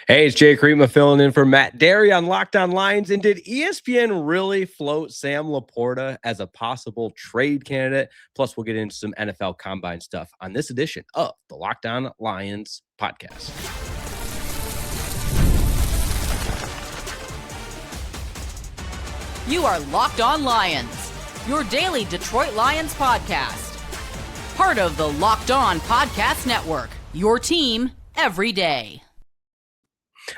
Hey, it's Jake Riepma filling in for Matt Derry on Locked On Lions. And did ESPN really float Sam LaPorta as a possible trade candidate? Plus, we'll get into some NFL Combine stuff on this edition of the Locked On Lions podcast. You are Locked On Lions, your daily Detroit Lions podcast. Part of the Locked On Podcast Network, your team every day.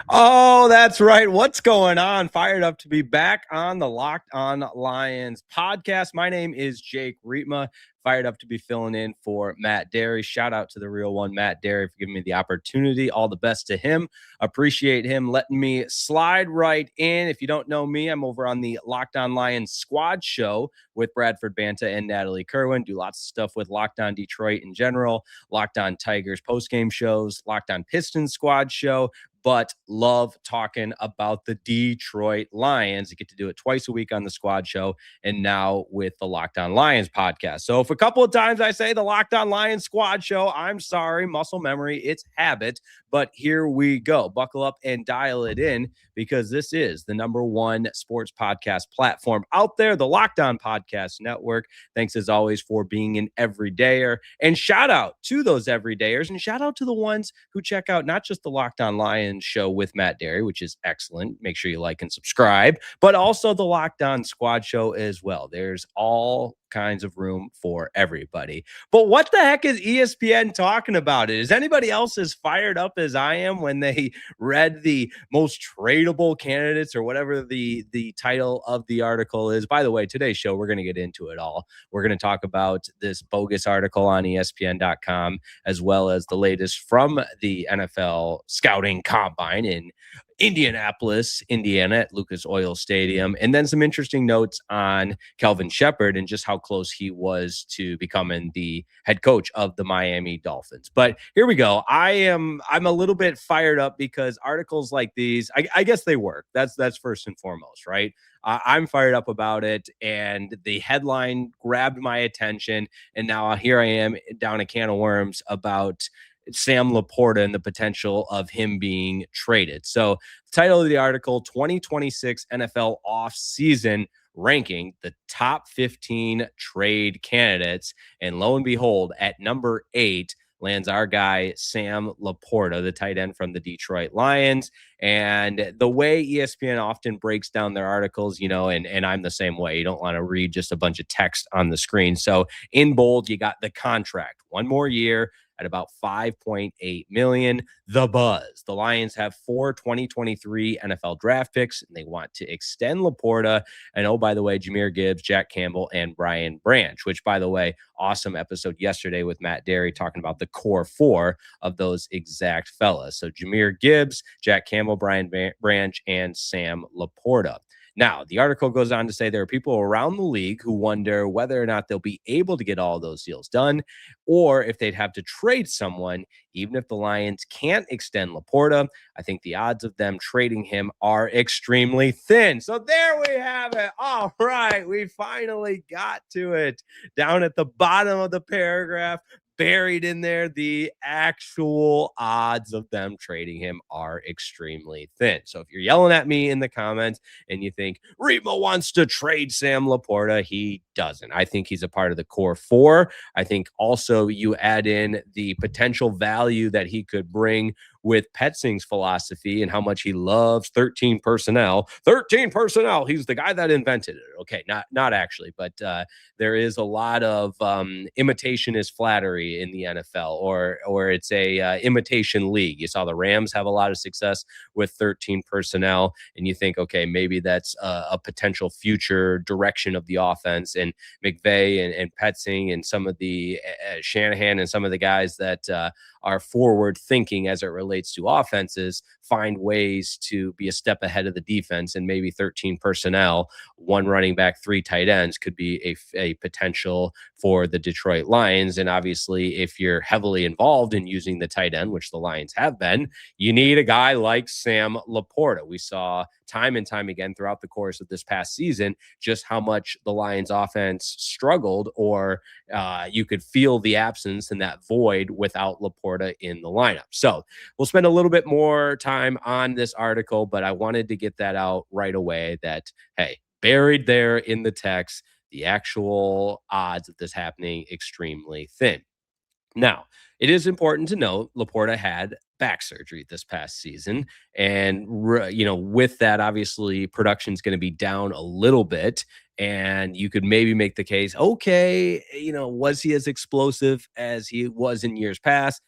Oh, that's right. What's going on? Fired up to be back on the Locked On Lions podcast. My name is Jake Riepma. Fired up to be filling in for Matt Derry. Shout out to the real one, Matt Derry, for giving me the opportunity. All the best to him. Appreciate him letting me slide right in. If you don't know me, I'm over on the Locked On Lions Squad Show with Bradford Banta and Natalie Kerwin. Do lots of stuff with Locked On Detroit in general, Locked On Tigers postgame shows, Locked On Pistons Squad Show, but love talking about the Detroit Lions. I get to do it twice a week on the Squad Show and now with the Locked On Lions podcast. So if a couple of times I say the Locked On Lions Squad Show, I'm sorry, muscle memory, it's habit, but here we go. Buckle up and dial it in because this is the number one sports podcast platform out there, the Locked On Podcast Network. Thanks as always for being an everydayer, and shout out to those everydayers, and shout out to the ones who check out not just the Locked On Lions show with Matt Derry, which is excellent. Make sure you like and subscribe, but also the Locked On Squad Show as well. There's all kinds of room for everybody. But what the heck is ESPN talking about? Is anybody else as fired up as I am when they read the most tradable candidates or whatever the title of the article is? By the way, today's show, we're going to get into it all. We're going to talk about this bogus article on ESPN.com, as well as the latest from the NFL scouting combine in Indianapolis, Indiana at Lucas Oil Stadium, and then some interesting notes on Kelvin Shepard and just how close he was to becoming the head coach of the Miami Dolphins. But here we go. I'm a little bit fired up because articles like these, I guess they work. That's first and foremost, right? I'm fired up about it, and the headline grabbed my attention, and now here I am down a can of worms about Sam LaPorta and the potential of him being traded. So the title of the article, 2026 NFL offseason ranking, the top 15 trade candidates. And lo and behold, at number 8 lands our guy, Sam LaPorta, the tight end from the Detroit Lions. And the way ESPN often breaks down their articles, and I'm the same way. You don't want to read just a bunch of text on the screen. So in bold, you got the contract, 1 more year at about $5.8 million. The buzz. The Lions have 4 2023 NFL draft picks, and they want to extend LaPorta. And oh, by the way, Jahmyr Gibbs, Jack Campbell, and Brian Branch, which, by the way, awesome episode yesterday with Matt Derry talking about the core 4 of those exact fellas. So Jahmyr Gibbs, Jack Campbell, Brian Branch, and Sam LaPorta. Now, the article goes on to say there are people around the league who wonder whether or not they'll be able to get all those deals done, or if they'd have to trade someone, even if the Lions can't extend LaPorta. I think the odds of them trading him are extremely thin. So there we have it. All right, we finally got to it. Down at the bottom of the paragraph, buried in there, the actual odds of them trading him are extremely thin. So if you're yelling at me in the comments and you think Riepma wants to trade Sam LaPorta, he doesn't. I think he's a part of the core 4. I think also you add in the potential value that he could bring with Petzing's philosophy and how much he loves 13 personnel. 13 personnel. He's the guy that invented it. Okay, not actually, but there is a lot of imitation is flattery in the NFL, or it's a imitation league. You saw the Rams have a lot of success with 13 personnel, and you think, okay, maybe that's a potential future direction of the offense. And McVay and Petzing and some of the Shanahan and some of the guys that are forward thinking as it relates to offenses find ways to be a step ahead of the defense, and maybe 13 personnel, 1 running back, 3 tight ends could be a potential for the Detroit Lions. And obviously, if you're heavily involved in using the tight end, which the Lions have been, you need a guy like Sam LaPorta. We saw time and time again throughout the course of this past season just how much the Lions offense struggled, or you could feel the absence and that void without LaPorta in the lineup. So we'll spend a little bit more time on this article, but I wanted to get that out right away that, hey, buried there in the text, the actual odds of this happening extremely thin. Now, it is important to note Laporta had back surgery this past season, and with that, obviously, production is going to be down a little bit, and you could maybe make the case, okay, was he as explosive as he was in years past?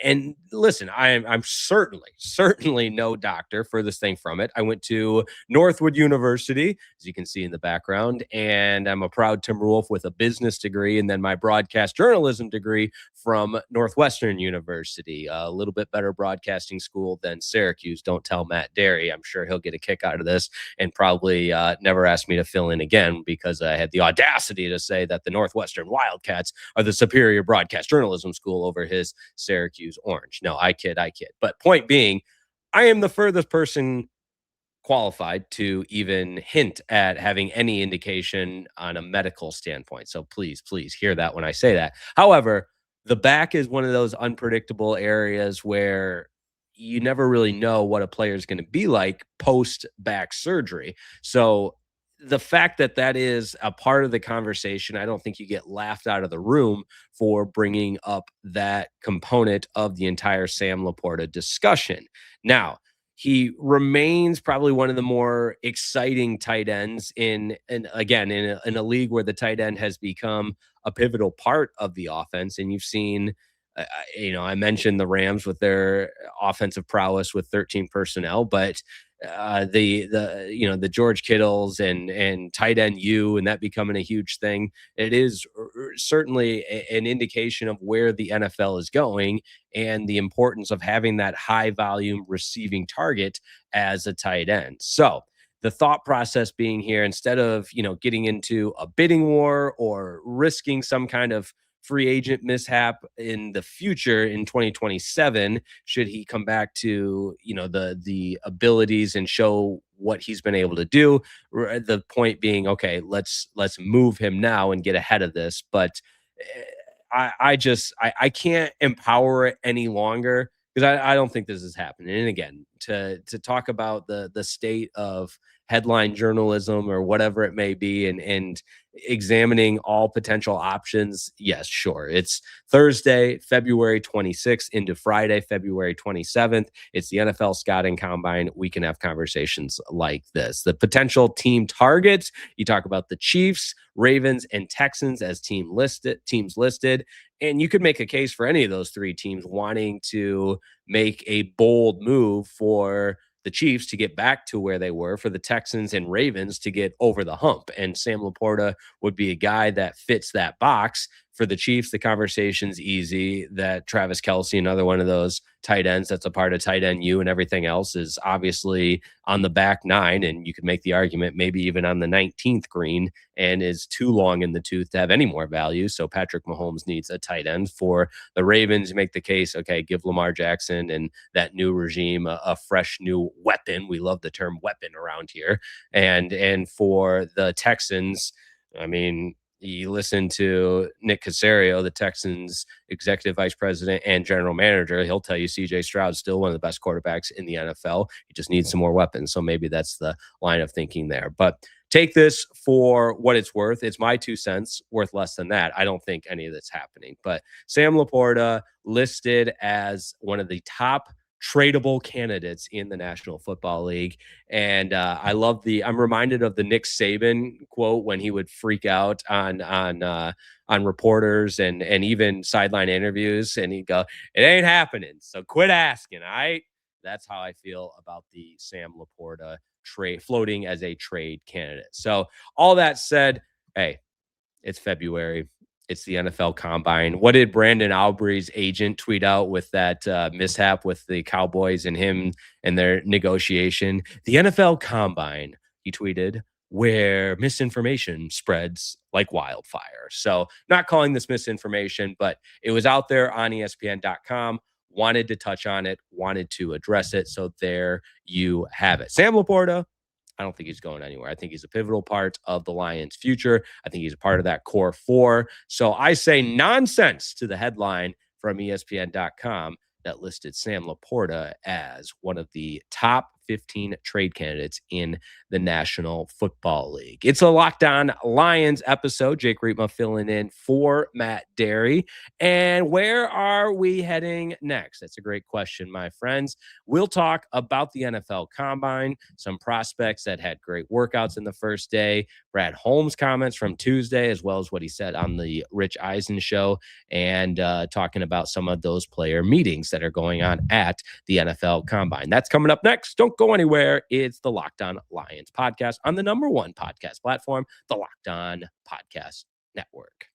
And listen, I'm certainly no doctor, furthest thing from it. I went to Northwood University, as you can see in the background, and I'm a proud Timberwolf with a business degree and then my broadcast journalism degree from Northwestern University, a little bit better broadcasting school than Syracuse. Don't tell Matt Derry. I'm sure he'll get a kick out of this and probably never ask me to fill in again because I had the audacity to say that the Northwestern Wildcats are the superior broadcast journalism school over his Syracuse Orange. No, I kid. But point being, I am the furthest person qualified to even hint at having any indication on a medical standpoint. So please hear that when I say that. However, the back is one of those unpredictable areas where you never really know what a player is going to be like post back surgery. So the fact that that is a part of the conversation, I don't think you get laughed out of the room for bringing up that component of the entire Sam LaPorta discussion. Now, he remains probably one of the more exciting tight ends in a league where the tight end has become a pivotal part of the offense. And you've seen, I mentioned the Rams with their offensive prowess with 13 personnel, but the George Kittles and tight end and that becoming a huge thing. It is certainly an indication of where the NFL is going and the importance of having that high volume receiving target as a tight end. So the thought process being here, instead of, getting into a bidding war or risking some kind of free agent mishap in the future in 2027, should he come back to, the abilities and show what he's been able to do. The point being, okay, let's move him now and get ahead of this. But I can't empower it any longer because I don't think this is happening. And again, to talk about the state of headline journalism or whatever it may be and examining all potential options, yes, sure. It's Thursday, February 26th into Friday, February 27th. It's the NFL Scouting Combine. We can have conversations like this. The potential team targets, you talk about the Chiefs, Ravens, and Texans as teams listed. And you could make a case for any of those three teams wanting to make a bold move for the Chiefs to get back to where they were, for the Texans and Ravens to get over the hump. And Sam LaPorta would be a guy that fits that box. For the Chiefs, the conversation's easy. That Travis Kelce, another one of those tight ends that's a part of tight end and everything else, is obviously on the back nine. And you could make the argument maybe even on the 19th green and is too long in the tooth to have any more value. So Patrick Mahomes needs a tight end. For the Ravens, make the case, okay, give Lamar Jackson and that new regime a fresh new weapon. We love the term weapon around here. And for the Texans, I mean, you listen to Nick Caserio, the Texans executive vice president and general manager, he'll tell you CJ Stroud's still one of the best quarterbacks in the NFL. He just needs some more weapons. So maybe that's the line of thinking there. But take this for what it's worth. It's my 2 cents, worth less than that. I don't think any of that's happening. But Sam LaPorta listed as one of the top tradable candidates in the National Football League. And I'm reminded of the Nick Saban quote when he would freak out on reporters and even sideline interviews, and he'd go, "It ain't happening, so quit asking." All right. That's how I feel about the Sam LaPorta trade, floating as a trade candidate. So all that said, hey, it's February. It's the NFL Combine. What did Brandon Aubrey's agent tweet out with that mishap with the Cowboys and him and their negotiation? The NFL Combine, he tweeted, where misinformation spreads like wildfire. So, not calling this misinformation, but it was out there on ESPN.com. Wanted to touch on it, wanted to address it. So, there you have it. Sam LaPorta, I don't think he's going anywhere. I think he's a pivotal part of the Lions' future. I think he's a part of that core four. So I say nonsense to the headline from ESPN.com that listed Sam LaPorta as one of the top 15 trade candidates in the National Football League. It's a Locked On Lions episode. Jake Riepma filling in for Matt Derry. And where are we heading next? That's a great question, my friends. We'll talk about the NFL Combine, some prospects that had great workouts in the first day, Brad Holmes' comments from Tuesday, as well as what he said on the Rich Eisen show, and talking about some of those player meetings that are going on at the NFL Combine. That's coming up next. Don't go anywhere. It's the Locked On Lions podcast on the number one podcast platform, the Locked On Podcast Network.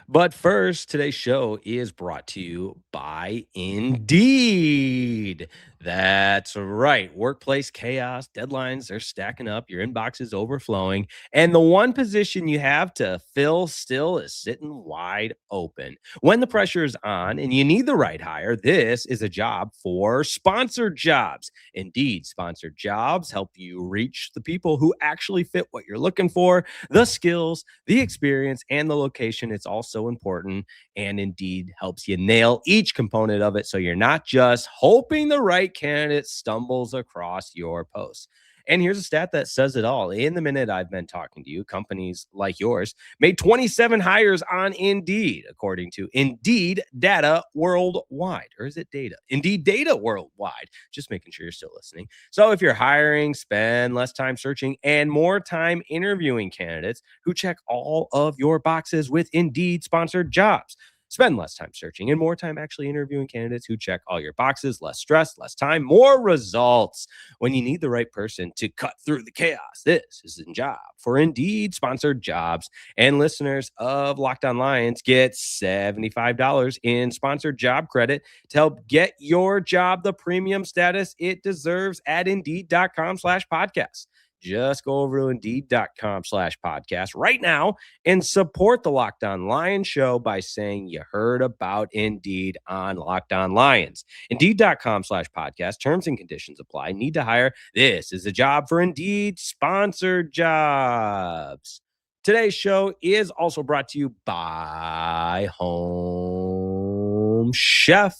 But first, today's show is brought to you by Indeed. That's right. Workplace chaos, deadlines, they're stacking up. Your inbox is overflowing. And the one position you have to fill still is sitting wide open. When the pressure is on and you need the right hire, this is a job for sponsored jobs. Indeed, sponsored jobs help you reach the people who actually fit what you're looking for, the skills, the experience, and the location. It's also important, and Indeed helps you nail each component of it so you're not just hoping the right candidate stumbles across your post. And here's a stat that says it all. In the minute I've been talking to you, companies like yours made 27 hires on Indeed, according to Indeed data worldwide. Or is it data? Indeed data worldwide. Just making sure you're still listening. So if you're hiring, spend less time searching and more time interviewing candidates who check all of your boxes with Indeed sponsored jobs. Spend less time searching and more time actually interviewing candidates who check all your boxes. Less stress, less time, more results. When you need the right person to cut through the chaos, this is a job for Indeed sponsored jobs. And listeners of Locked On Lions get $75 in sponsored job credit to help get your job the premium status it deserves at Indeed.com/podcast. Just go over to Indeed.com/podcast right now and support the Locked On Lions show by saying you heard about Indeed on Locked On Lions. Indeed.com/podcast. Terms and conditions apply. Need to hire? This is a job for Indeed sponsored jobs. Today's show is also brought to you by HomeChef.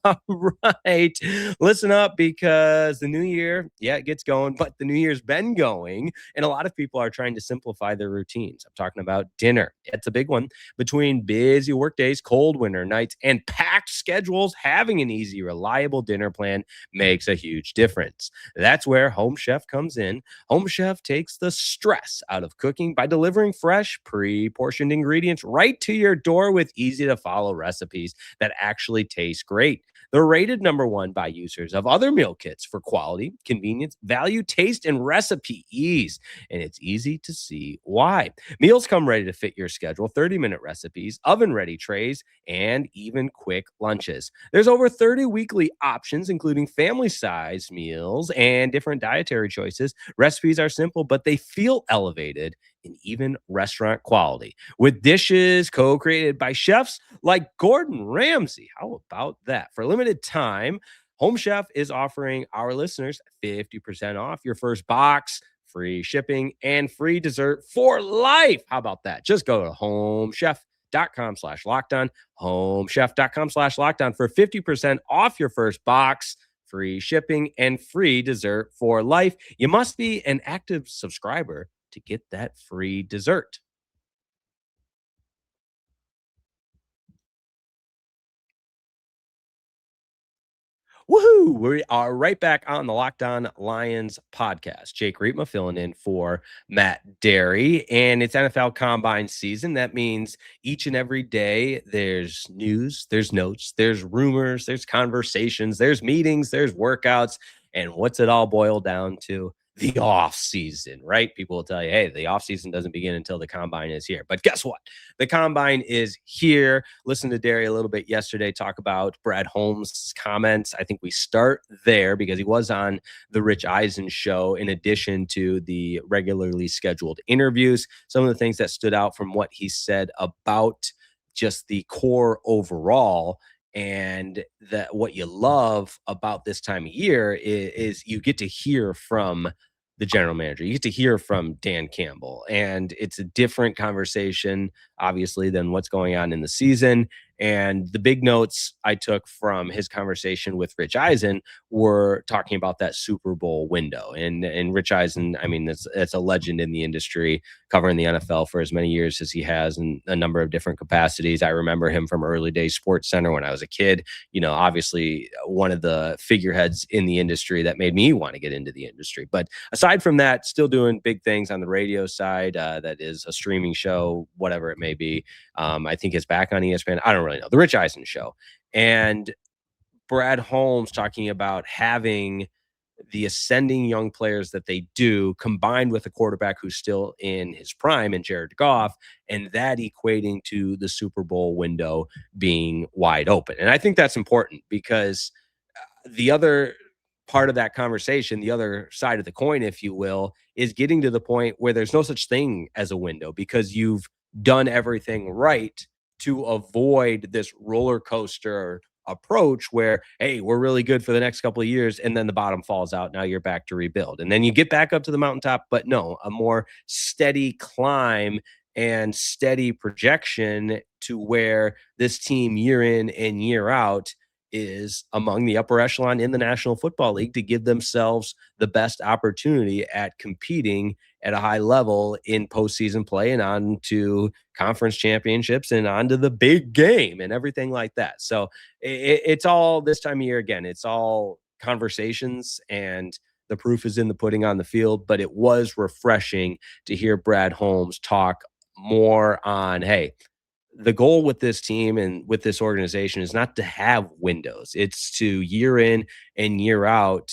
All right. Listen up, because the new year, it gets going, but the new year's been going, and a lot of people are trying to simplify their routines. I'm talking about dinner. It's a big one. Between busy work days, cold winter nights, and packed schedules, having an easy, reliable dinner plan makes a huge difference. That's where HomeChef comes in. HomeChef takes the stress out of cooking by delivering fresh, pre-portioned ingredients right to your door with easy-to-follow recipes that actually taste great. They're rated number one by users of other meal kits for quality, convenience, value, taste, and recipe ease. And it's easy to see why. Meals come ready to fit your schedule, 30-minute recipes, oven-ready trays, and even quick lunches. There's over 30 weekly options, including family-sized meals and different dietary choices. Recipes are simple, but they feel elevated and even restaurant quality, with dishes co-created by chefs like Gordon Ramsay. How about that? For a limited time, HomeChef is offering our listeners 50% off your first box, free shipping, and free dessert for life. How about that? Just go to homechef.com/lockdown, homechef.com/lockdown for 50% off your first box, free shipping, and free dessert for life. You must be an active subscriber to get that free dessert. Woohoo! We are right back on the Locked On Lions podcast. Jake Riepma filling in for Matt Derry, and it's NFL Combine season. That means each and every day there's news, there's notes, there's rumors, there's conversations, there's meetings, there's workouts. And what's it all boil down to? the off season, right? People will tell you, hey, the off season doesn't begin until the combine is here. But guess what? The combine is here. Listen to Derry a little bit yesterday talk about Brad Holmes' comments. I think we start there because he was on the Rich Eisen show in addition to the regularly scheduled interviews. Some of the things that stood out from what he said about just the core overall, and that what you love about this time of year is you get to hear from the general manager. You get to hear from Dan Campbell, and it's a different conversation, obviously, than what's going on in the season. And the big notes I took from his conversation with Rich Eisen were talking about that Super Bowl window. And Rich Eisen, I mean, it's a legend in the industry, covering the NFL for as many years as he has in a number of different capacities. I remember him from early days Sports Center when I was a kid. You know, obviously one of the figureheads in the industry that made me want to get into the industry. But aside from that, still doing big things on the radio side. That is a streaming show, whatever it may be. I think it's back on ESPN. I don't really know. The Rich Eisen show. And Brad Holmes talking about having the ascending young players that they do combined with a quarterback who's still in his prime and Jared Goff, and that equating to the Super Bowl window being wide open. And I think that's important because the other part of that conversation, the other side of the coin, if you will, is getting to the point where there's no such thing as a window because you've done everything right to avoid this roller coaster approach where, hey, we're really good for the next couple of years, and then the bottom falls out. Now you're back to rebuild. And then you get back up to the mountaintop, but no, a more steady climb and steady projection to where this team year in and year out is among the upper echelon in the National Football League to give themselves the best opportunity at competing at a high level in postseason play and on to conference championships and on to the big game and everything like that. So it's all this time of year again. It's all conversations and the proof is in the pudding on the field. But it was refreshing to hear Brad Holmes talk more on, hey, the goal with this team and with this organization is not to have windows. It's to year in and year out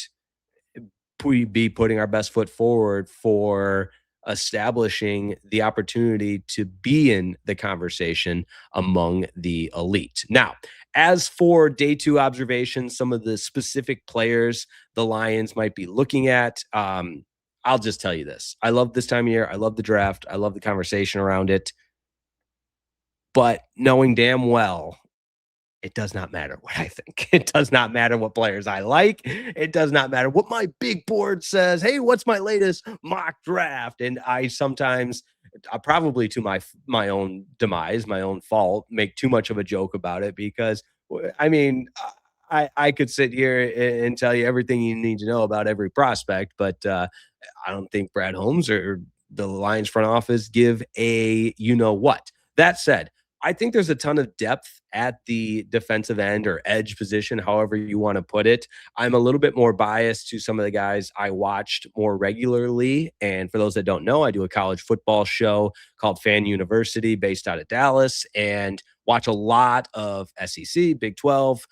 we be putting our best foot forward for establishing the opportunity to be in the conversation among the elite. Now, as for day two observations, some of the specific players the Lions might be looking at, I'll just tell you this. I love this time of year. I love the draft. I love the conversation around it. But knowing damn well, it does not matter what I think. It does not matter what players I like. It does not matter what my big board says. Hey, what's my latest mock draft? And I sometimes, probably to my own demise, my own fault, make too much of a joke about it because, I mean, I could sit here and tell you everything you need to know about every prospect, but I don't think Brad Holmes or the Lions front office give a you-know-what. That said, I think there's a ton of depth at the defensive end or edge position, however you want to put it. I'm a little bit more biased to some of the guys I watched more regularly. And for those that don't know, I do a college football show called Fan University based out of Dallas and watch a lot of SEC, Big 12,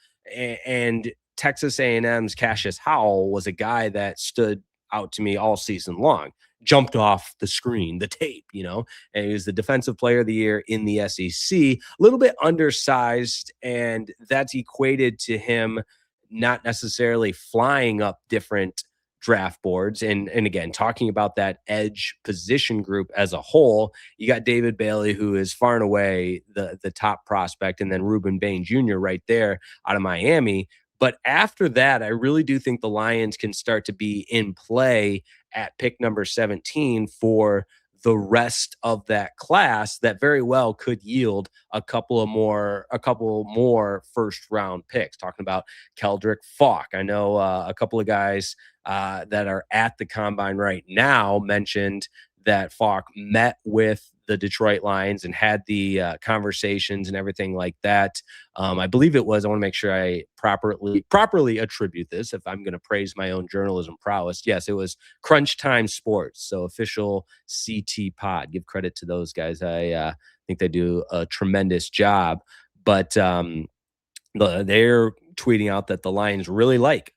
and Texas A&M's Cassius Howell was a guy that stood out to me all season long. Jumped off the screen, the tape, and he was the defensive player of the year in the SEC, a little bit undersized, and that's equated to him not necessarily flying up different draft boards. And again, talking about that edge position group as a whole, you got David Bailey, who is far and away the top prospect, and then Reuben Bain Jr. right there out of Miami. But after that, I really do think the Lions can start to be in play at pick number 17 for the rest of that class that very well could yield a couple more first round picks. Talking about Keldrick Falk. I know a couple of guys that are at the combine right now mentioned that Falk met with the Detroit Lions and had the conversations and everything like that. I believe it was, I want to make sure I properly attribute this if I'm going to praise my own journalism prowess. Yes, it was Crunch Time Sports, so official CT pod. Give credit to those guys. I think they do a tremendous job. But they're tweeting out that the Lions really like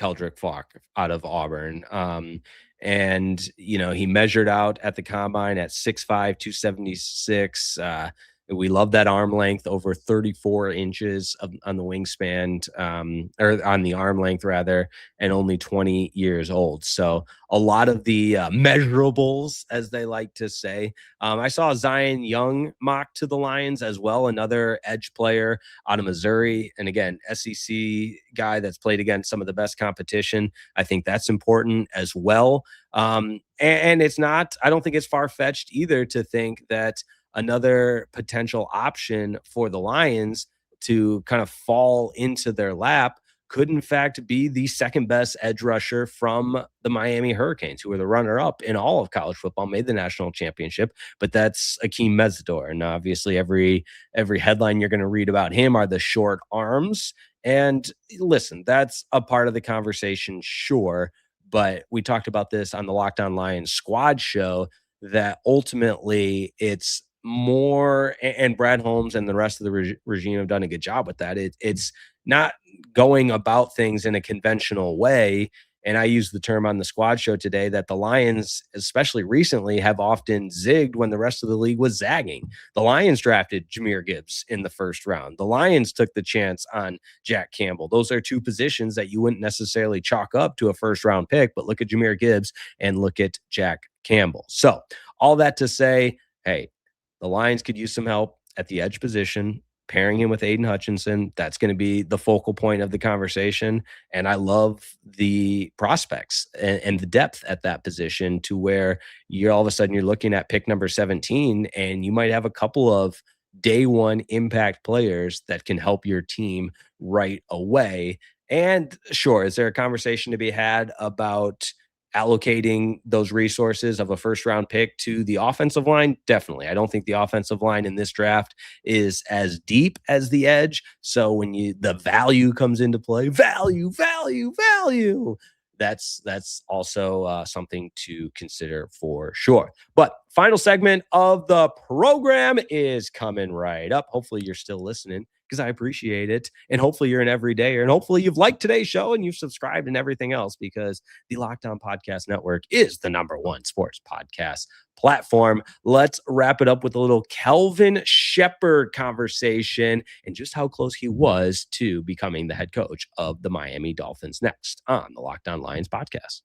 Keldrick Falk out of Auburn. And he measured out at the combine at 6'5", 276. We love that arm length, over 34 inches on the wingspan, or on the arm length rather, and only 20 years old. So a lot of the measurables, as they like to say. I saw Zion Young mock to the Lions as well, another edge player out of Missouri. And again, SEC guy that's played against some of the best competition. I think that's important as well. And it's not, I don't think it's far-fetched either to think that another potential option for the Lions to kind of fall into their lap could in fact be the second best edge rusher from the Miami Hurricanes, who are the runner-up in all of college football, made the national championship. But that's Akeem Mesidor, and obviously every headline you're going to read about him are the short arms. And listen, that's a part of the conversation, sure, but we talked about this on the Locked On Lions squad show, that ultimately it's more, and Brad Holmes and the rest of the regime have done a good job with that. It's not going about things in a conventional way. And I used the term on the squad show today that the Lions, especially recently, have often zigged when the rest of the league was zagging. The Lions drafted Jahmyr Gibbs in the first round. The Lions took the chance on Jack Campbell. Those are two positions that you wouldn't necessarily chalk up to a first round pick, but look at Jahmyr Gibbs and look at Jack Campbell. So all that to say, hey, the Lions could use some help at the edge position, pairing him with Aiden Hutchinson. That's going to be the focal point of the conversation. And I love the prospects and the depth at that position, to where you're all of a sudden you're looking at pick number 17, and you might have a couple of day one impact players that can help your team right away. And sure, is there a conversation to be had about allocating those resources of a first round pick to the offensive line? Definitely. I don't think the offensive line in this draft is as deep as the edge. So when the value comes into play, value, that's also something to consider for sure. But final segment of the program is coming right up. Hopefully you're still listening, because I appreciate it. And hopefully you're an everydayer, and hopefully you've liked today's show and you've subscribed and everything else, because the Locked On Podcast Network is the #1 sports podcast platform. Let's wrap it up with a little Kelvin Shepard conversation and just how close he was to becoming the head coach of the Miami Dolphins, next on the Locked On Lions podcast.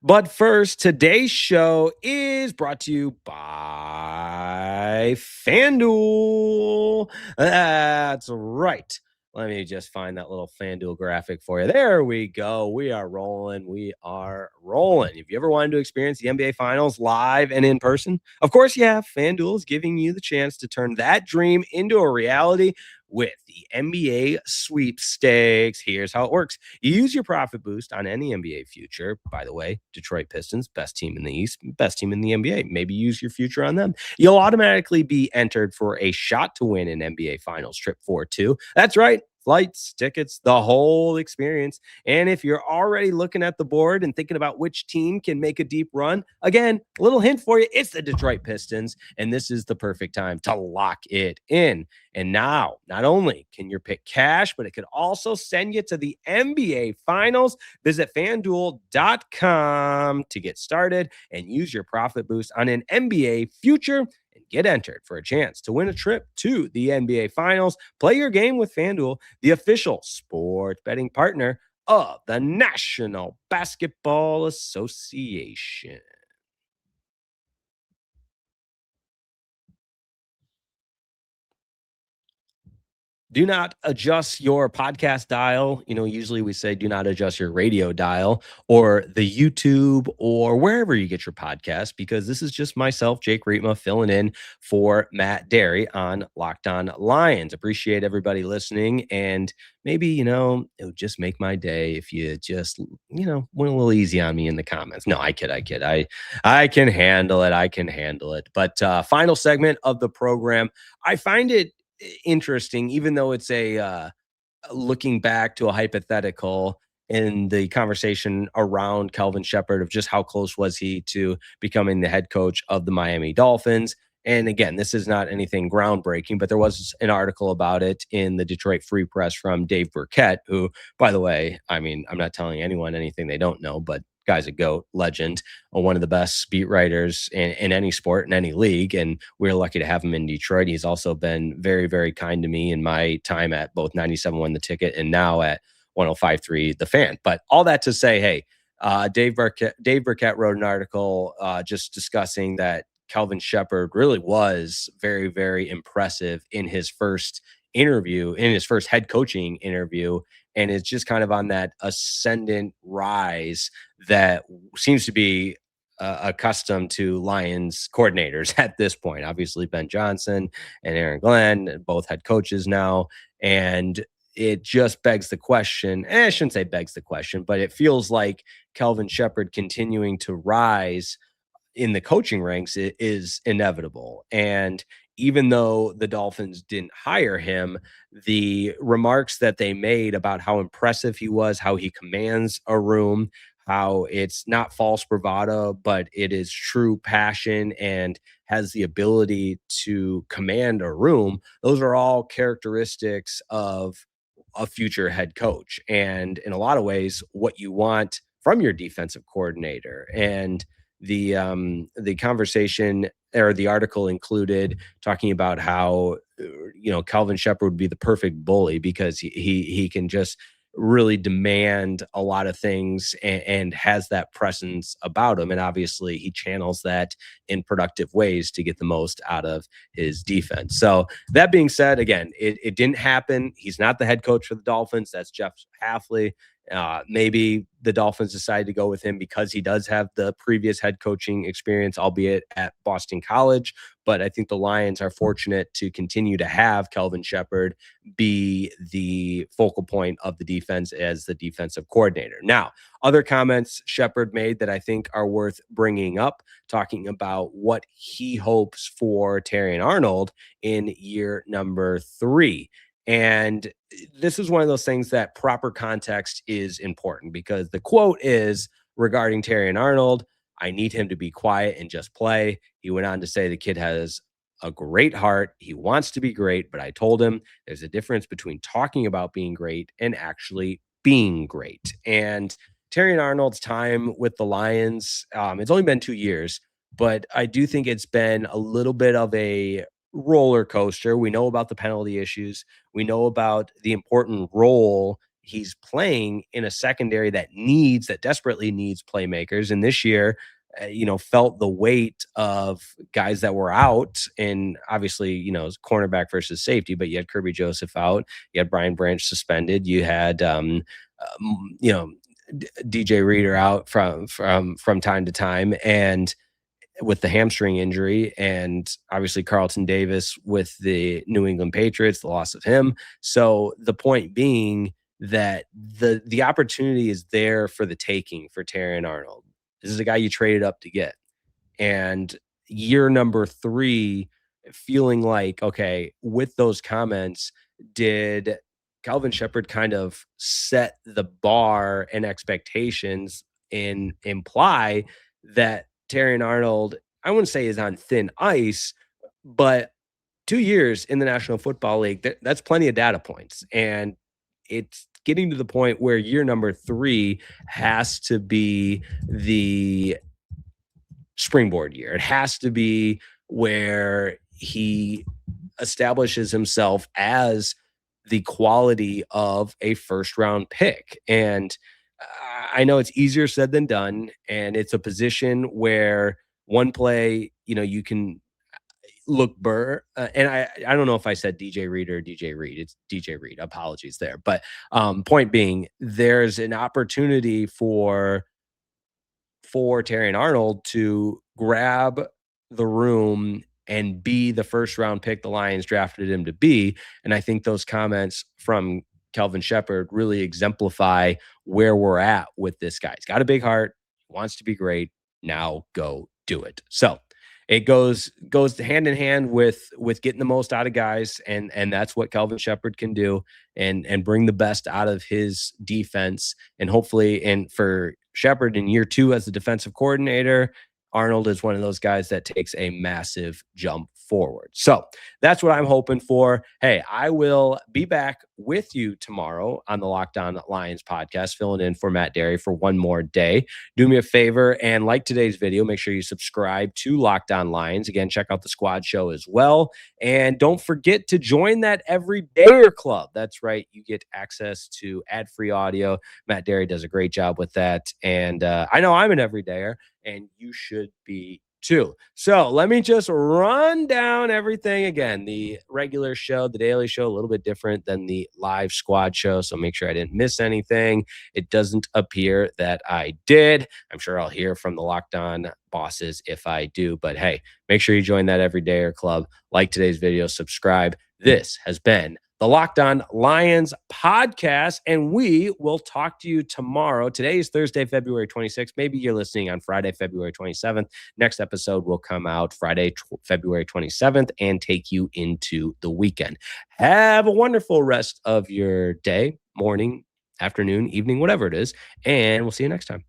But first, today's show is brought to you by FanDuel. That's right. Let me just find that little FanDuel graphic for you. There we go. We are rolling. We are rolling. If you ever wanted to experience the NBA Finals live and in person, of course you have. FanDuel is giving you the chance to turn that dream into a reality with the NBA sweepstakes. Here's how it works. You use your profit boost on any NBA future. By the way, Detroit Pistons, best team in the East, best team in the NBA. Maybe use your future on them. You'll automatically be entered for a shot to win an NBA Finals trip for two. That's right. Flights, tickets, the whole experience. And if you're already looking at the board and thinking about which team can make a deep run, again, a little hint for you, it's the Detroit Pistons. And this is the perfect time to lock it in. And now, not only can your pick cash, but it can also send you to the NBA Finals. Visit FanDuel.com to get started and use your profit boost on an NBA future and get entered for a chance to win a trip to the NBA Finals. Play your game with FanDuel, the official sports betting partner of the National Basketball Association. Do not adjust your podcast dial. Usually we say do not adjust your radio dial or the YouTube or wherever you get your podcast, because this is just myself, Jake Riepma, filling in for Matt Derry on Locked On Lions. Appreciate everybody listening, and maybe, it would just make my day if you just, went a little easy on me in the comments. No, I kid. I can handle it. But final segment of the program. I find it interesting, even though it's a looking back to a hypothetical in the conversation around Kelvin Shepard, of just how close was he to becoming the head coach of the Miami Dolphins. And again, this is not anything groundbreaking, but there was an article about it in the Detroit Free Press from Dave Burkett, who, by the way, I mean, I'm not telling anyone anything they don't know, but guy's a GOAT, legend, one of the best beat writers in any sport, in any league. And we're lucky to have him in Detroit. He's also been very, very kind to me in my time at both 97.1 The Ticket and now at 105.3 The Fan. But all that to say, hey, Dave Burkett wrote an article just discussing that Kelvin Shepard really was very, very impressive in his first interview, in his first head coaching interview, and is just kind of on that ascendant rise that seems to be accustomed to Lions coordinators at this point. Obviously, Ben Johnson and Aaron Glenn, both head coaches now, and it just begs the question. I shouldn't say begs the question, but it feels like Kelvin Shepard continuing to rise in the coaching ranks is inevitable. And even though the Dolphins didn't hire him, the remarks that they made about how impressive he was, how he commands a room, how it's not false bravado, but it is true passion and has the ability to command a room, those are all characteristics of a future head coach. And in a lot of ways, what you want from your defensive coordinator. And the conversation or the article included talking about how Kelvin Shepard would be the perfect bully because he can just really demand a lot of things and has that presence about him, and obviously he channels that in productive ways to get the most out of his defense. So that being said, again, it didn't happen. He's not the head coach for the Dolphins. That's Jeff Hafley. Maybe the Dolphins decided to go with him because he does have the previous head coaching experience, albeit at Boston College. But I think the Lions are fortunate to continue to have Kelvin Shepard be the focal point of the defense as the defensive coordinator. Now, other comments Shepard made that I think are worth bringing up, talking about what he hopes for Terion Arnold in year number 3. And this is one of those things that proper context is important, because the quote is regarding Terion Arnold, "I need him to be quiet and just play." He went on to say the kid has a great heart. He wants to be great, but I told him there's a difference between talking about being great and actually being great. And Terion Arnold's time with the Lions, it's only been 2 years, but I do think it's been a little bit of a roller coaster. We know about the penalty issues. We know about the important role he's playing in a secondary that desperately needs playmakers. And this year, felt the weight of guys that were out, and obviously, cornerback versus safety, but you had Kirby Joseph out, you had Brian Branch suspended, you had, DJ Reader out from time to time, and with the hamstring injury, and obviously Carlton Davis with the New England Patriots, the loss of him. So the point being that the opportunity is there for the taking for Terion Arnold. This is a guy you traded up to get. And year number 3, feeling like, okay, with those comments, did Kelvin Shepard kind of set the bar and expectations and imply that Terion Arnold, I wouldn't say is on thin ice, but 2 years in the National Football League, that's plenty of data points. And it's getting to the point where year number 3 has to be the springboard year. It has to be where he establishes himself as the quality of a first round pick. And I know it's easier said than done, and it's a position where one play, you can look burr. And I don't know if I said DJ Reed or DJ Reed. It's DJ Reed. Apologies there. But point being, there's an opportunity for Terion Arnold to grab the room and be the first round pick the Lions drafted him to be. And I think those comments from Kelvin Shepard really exemplify where we're at with this guy. He's got a big heart, wants to be great. Now go do it. So it goes hand in hand with getting the most out of guys, and that's what Kelvin Shepard can do, and bring the best out of his defense. And hopefully, and for Shepard in year 2 as the defensive coordinator, Arnold is one of those guys that takes a massive jump forward. So that's what I'm hoping for. Hey, I will be back with you tomorrow on the Locked On Lions podcast, filling in for Matt Derry for one more day. Do me a favor and like today's video. Make sure you subscribe to Locked On Lions. Again, check out the squad show as well. And don't forget to join that Everydayer Club. That's right. You get access to ad-free audio. Matt Derry does a great job with that. And I know I'm an everydayer, and you should be too. So let me just run down everything again. The regular show, the daily show, a little bit different than the live squad show. So make sure I didn't miss anything. It doesn't appear that I did. I'm sure I'll hear from the Locked On bosses if I do. But hey, make sure you join that Everydayer Club. Like today's video, subscribe. This has been the Locked On Lions podcast, and we will talk to you tomorrow. Today is Thursday, February 26th. Maybe you're listening on Friday, February 27th. Next episode will come out Friday, February 27th, and take you into the weekend. Have a wonderful rest of your day, morning, afternoon, evening, whatever it is, and we'll see you next time.